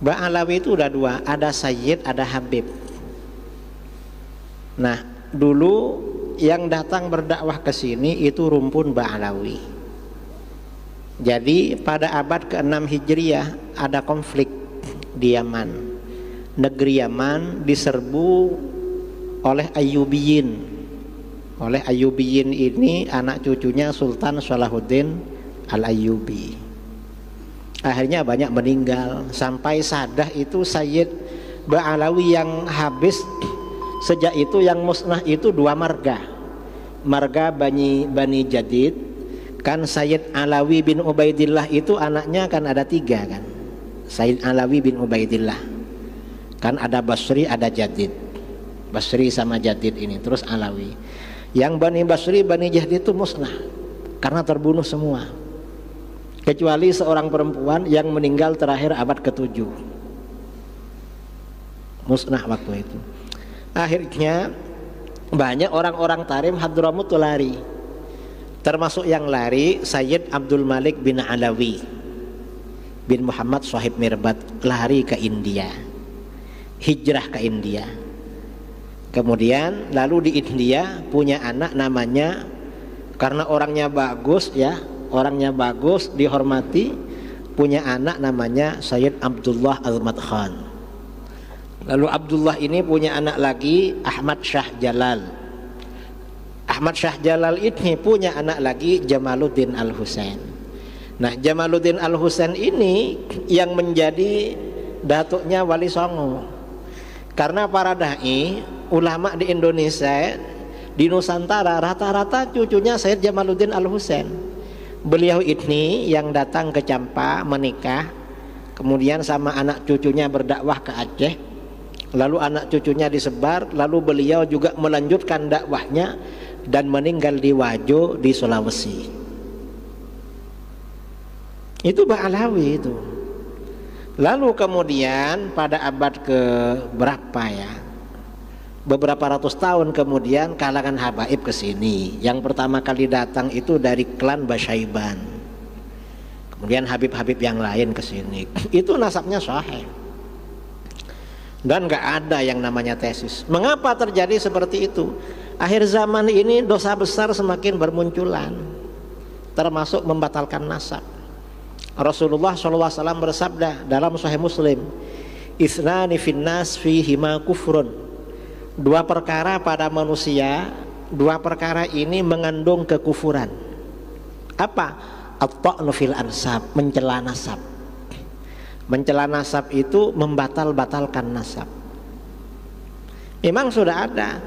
Ba'alawi itu udah dua, ada Sayyid, ada Habib. Nah, dulu yang datang berdakwah ke sini itu rumpun Ba'alawi. Jadi pada abad ke-6 Hijriah ada konflik di Yaman. Negeri Yaman diserbu oleh Ayyubiyin. Oleh Ayyubiyin ini anak cucunya Sultan Salahuddin Al-Ayyubi. Akhirnya banyak meninggal, sampai Sadah itu Sayyid Ba'alawi yang habis. Sejak itu yang musnah itu dua marga. Marga Bani Jadid. Kan Sayyid Alawi bin Ubaidillah itu anaknya kan ada tiga kan. Sayyid Alawi bin Ubaidillah. Kan ada Basri, ada Jadid. Basri sama Jadid ini, terus Alawi. Yang Bani Basri, Bani Jadid itu musnah karena terbunuh semua, kecuali seorang perempuan yang meninggal terakhir abad ke-7. Musnah waktu itu. Akhirnya banyak orang-orang Tarim Hadramut lari. Termasuk yang lari Sayyid Abdul Malik bin Alawi bin Muhammad Shahib Mirbat, lari ke India, hijrah ke India. Kemudian lalu di India punya anak namanya, karena orangnya bagus ya, orangnya bagus, dihormati, punya anak namanya Sayyid Abdullah Al-Madkhan. Lalu Abdullah ini punya anak lagi Ahmad Shah Jalal. Ahmad Shah Jalal ini punya anak lagi Jamaluddin Al-Husain. Nah, Jamaluddin Al-Husain ini yang menjadi datuknya Wali Songo. Karena para dai, ulama di Indonesia, di Nusantara rata-rata cucunya Sayyid Jamaluddin Al-Husain. Beliau ini yang datang ke Campa menikah, kemudian sama anak cucunya berdakwah ke Aceh, lalu anak cucunya disebar, lalu beliau juga melanjutkan dakwahnya dan meninggal di Wajo di Sulawesi. Itu Ba'alawi itu. Lalu kemudian pada abad ke berapa ya, beberapa ratus tahun kemudian kalangan habaib ke sini. Yang pertama kali datang itu dari klan Basyaiban. Kemudian habib-habib yang lain ke sini. Itu nasabnya sahih. Dan gak ada yang namanya tesis. Mengapa terjadi seperti itu? Akhir zaman ini dosa besar semakin bermunculan, termasuk membatalkan nasab. Rasulullah SAW bersabda dalam Sahih Muslim, "Ithnani finnas fihima kufrun." Dua perkara pada manusia, dua perkara ini mengandung kekufuran. Apa? At-ta'nu fil ansab, mencela nasab. Mencela nasab itu membatal-batalkan nasab. Memang sudah ada.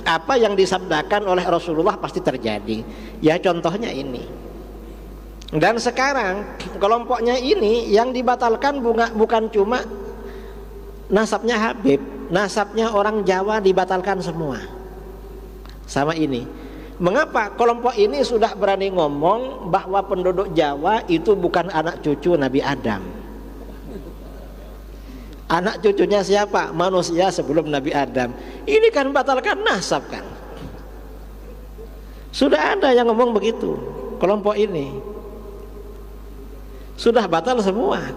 Apa yang disabdakan oleh Rasulullah pasti terjadi. Ya contohnya ini. Dan sekarang kelompoknya ini yang dibatalkan bukan cuma nasabnya Habib, nasabnya orang Jawa dibatalkan semua. Sama ini. Mengapa kelompok ini sudah berani ngomong bahwa penduduk Jawa itu bukan anak cucu Nabi Adam? Anak cucunya siapa? Manusia sebelum Nabi Adam. Ini kan batalkan nasab kan? Sudah ada yang ngomong begitu. Kelompok ini sudah batal semua.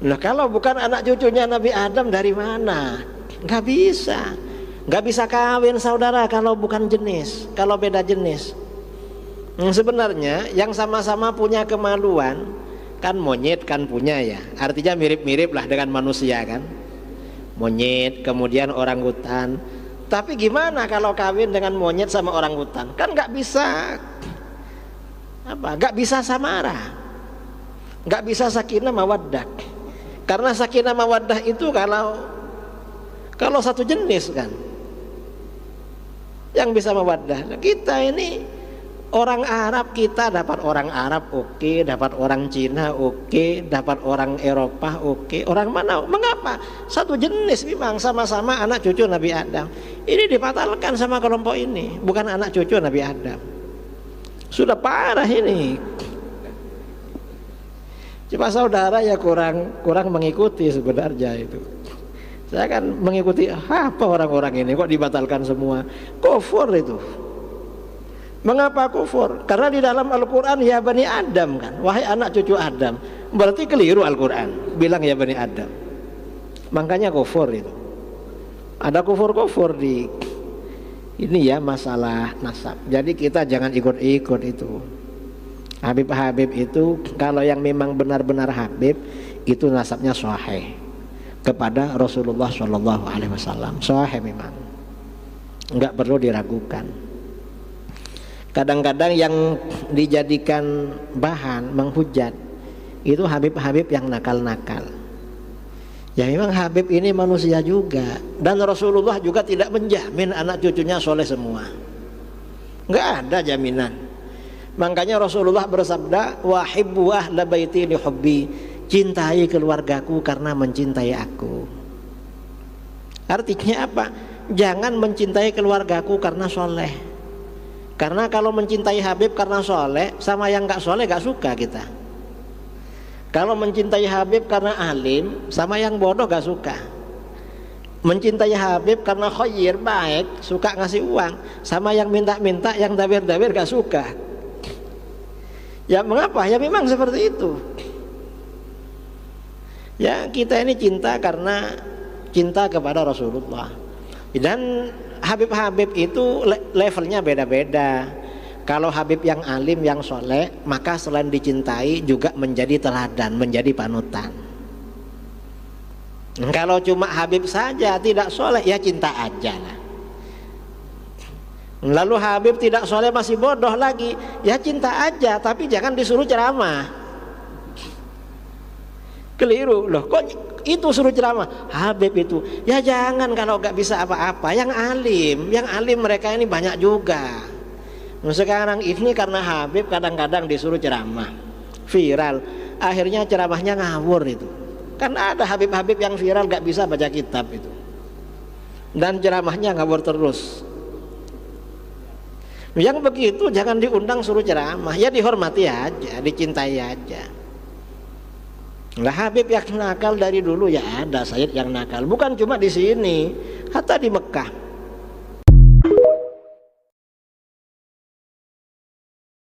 Nah, kalau bukan anak cucunya Nabi Adam dari mana? Gak bisa. Gak bisa kawin saudara kalau bukan jenis, kalau beda jenis. Sebenarnya yang sama-sama punya kemaluan, kan monyet kan punya ya, artinya mirip-mirip lah dengan manusia kan. Monyet, kemudian orangutan. Tapi gimana kalau kawin dengan monyet sama orangutan? Kan gak bisa gak bisa samara, gak bisa sakinah mawaddah. Karena sakinah mawaddah itu kalau satu jenis kan yang bisa mawaddah. Kita ini orang Arab, kita dapat orang Arab oke, dapat orang Cina oke, dapat orang Eropa oke. Orang mana? Mengapa? Satu jenis memang, sama-sama anak cucu Nabi Adam. Ini dibatalkan sama kelompok ini, bukan anak cucu Nabi Adam. Sudah parah ini. Cuma saudara ya kurang mengikuti sebenarnya itu. Saya kan mengikuti apa orang-orang ini kok dibatalkan semua. Kufur itu. Mengapa kufur? Karena di dalam Al-Quran ya Bani Adam kan, wahai anak cucu Adam. Berarti keliru Al-Quran bilang ya Bani Adam. Makanya kufur itu. Ada kufur-kufur di ini ya, masalah nasab. Jadi kita jangan ikut-ikut itu. Habib-habib itu kalau yang memang benar-benar habib itu nasabnya sahih kepada Rasulullah SAW. Sahih memang, nggak perlu diragukan. Kadang-kadang yang dijadikan bahan menghujat itu habib-habib yang nakal-nakal. Ya memang Habib ini manusia juga, dan Rasulullah juga tidak menjamin anak cucunya soleh semua. Nggak ada jaminan. Makanya Rasulullah bersabda, wahibbu ahla baiti li hubbi, cintai keluargaku karena mencintai aku. Artinya apa? Jangan mencintai keluargaku karena soleh. Karena kalau mencintai Habib karena soleh, sama yang nggak soleh nggak suka kita. Kalau mencintai Habib karena alim, sama yang bodoh gak suka. Mencintai Habib karena khair, baik, suka ngasih uang, sama yang minta-minta, yang dabir-dabir gak suka. Ya mengapa? Ya memang seperti itu. Ya kita ini cinta karena cinta kepada Rasulullah. Dan Habib-habib itu levelnya beda-beda. Kalau Habib yang alim, yang soleh, maka selain dicintai juga menjadi teladan, menjadi panutan. Kalau cuma Habib saja tidak soleh, ya cinta aja lah. Lalu Habib tidak soleh masih bodoh lagi, ya cinta aja, tapi jangan disuruh ceramah. Keliru loh, kok itu suruh ceramah? Habib itu, ya jangan kalau gak bisa apa-apa. Yang alim mereka ini banyak juga. Sekarang ini karena Habib kadang-kadang disuruh ceramah viral, akhirnya ceramahnya ngawur itu. Karena ada Habib-habib yang viral gak bisa baca kitab itu, dan ceramahnya ngawur terus. Yang begitu jangan diundang suruh ceramah, ya dihormati aja, dicintai aja. Lah Habib yang nakal dari dulu ya ada Sayyid yang nakal, bukan cuma di sini, hatta di Mekah.